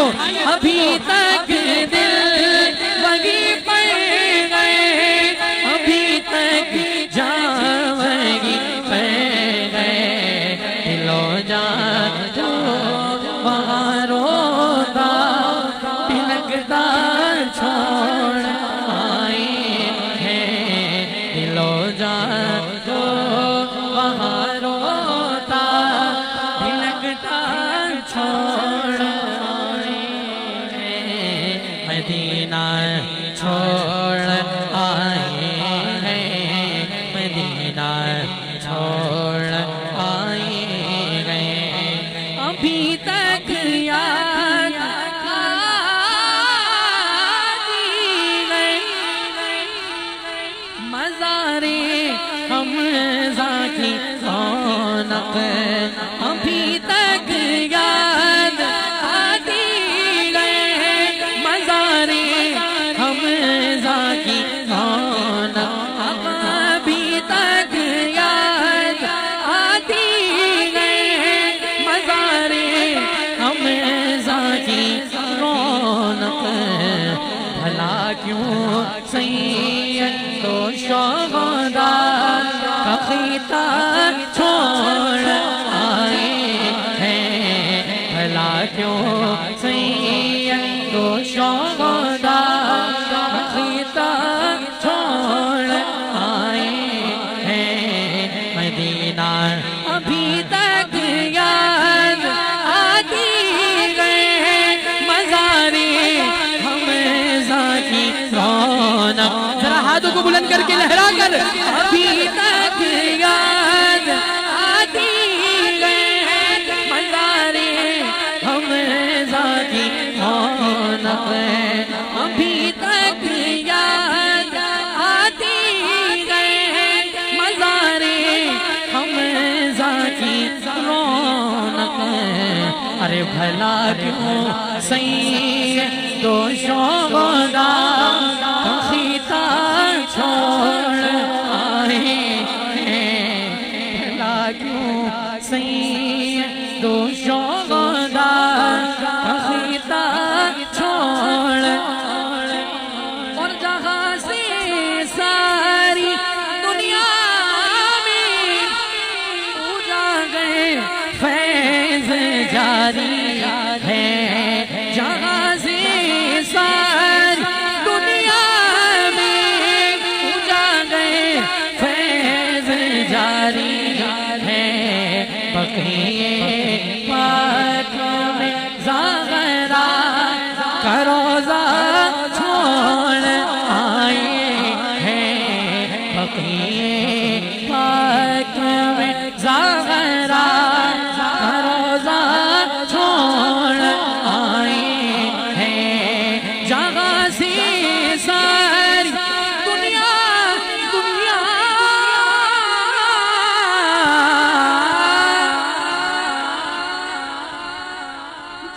तो अभी तक दिल वही पड़ गए, अभी तक जावगी पड़ गए, दिलो जान तो वहाँ रोता तिलकता छोड़ आए हैं, दिलो जान तो वहाँ रोता तिलकता छोड़ आए हैं, मदीना छोड़ आए हैं, मदीना छोड़ आए हैं, अभी तक याद आती गई मज़ारे हमज़ा की रौनक, अभी तक याद आती गई मज़ारे हमज़ा की रौनक, अभी तक याद आती गई मज़ारे हमज़ा की रौनक, भला क्यों सैयद तो शोहदा का खिता छोड़ आए हैं, भला क्यों सैयद तो शोहदा का खिता छोड़ आए हैं, मदीना अभी तक याद आती गए मज़ारे हमज़ा की रौनक, जरा हाथों को बुलंद करके लहरा कर, अभी तक याद आती गए मज़ारे हमज़ा की रौनक, अभी तक याद आती गए मज़ारे हमज़ा की रौनक, अरे भला क्यों सैयद तो शोहदा का खिता छोड़ आए हैं, भला क्यों सैयद तो शोहदा का खिता छोड़, और जहाँ से सारी दुनिया में उजागर फैज़ जारी है, जहाँ से सारी दुनिया में उजागर फैज़ जारी है, बक़िए पाक में ज़हरा का रोज़ा छोड़ आए हैं, बक़िए पाक में ज़हरा का रोज़ा छोड़ आए हैं, जहाँ से सारी दुनिया दुनिया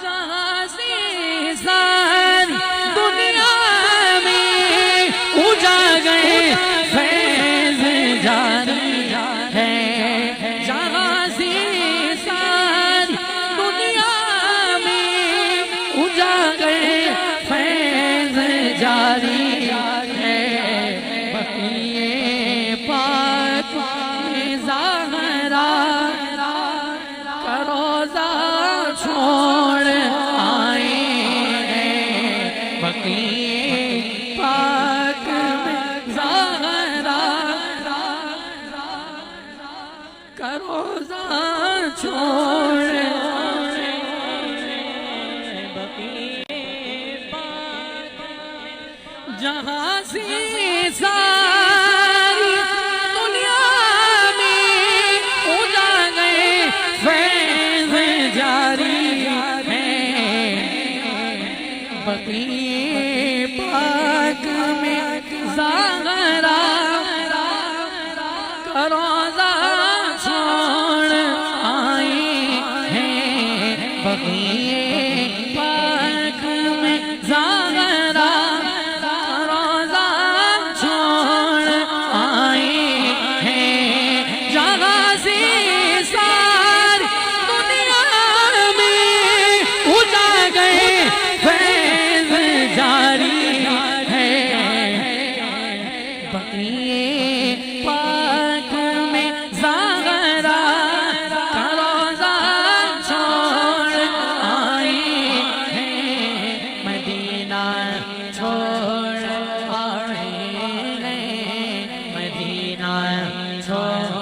जहाँ से सारी दुनिया में उजागर फैज़ जारी है, जहाँ से सारी दुनिया में उजागर फैज़ जारी है, बक़िए पाक में ज़हरा का रोज़ा छोड़ आए हैं, बक़िए पाक में ज़हरा का रोज़ा छोड़ आए, बक़िए पाक जहाँ से सारी दुनिया में उजागर फैज़ जारी है, बक़िए पाक में ज़हरा का रोज़ा छोड़ आए हैं, बक़िए पाक में ज़हरा का रोज़ा छोड़ आए हैं, जहाँ से सारी दुनिया में उजागर ना छोड़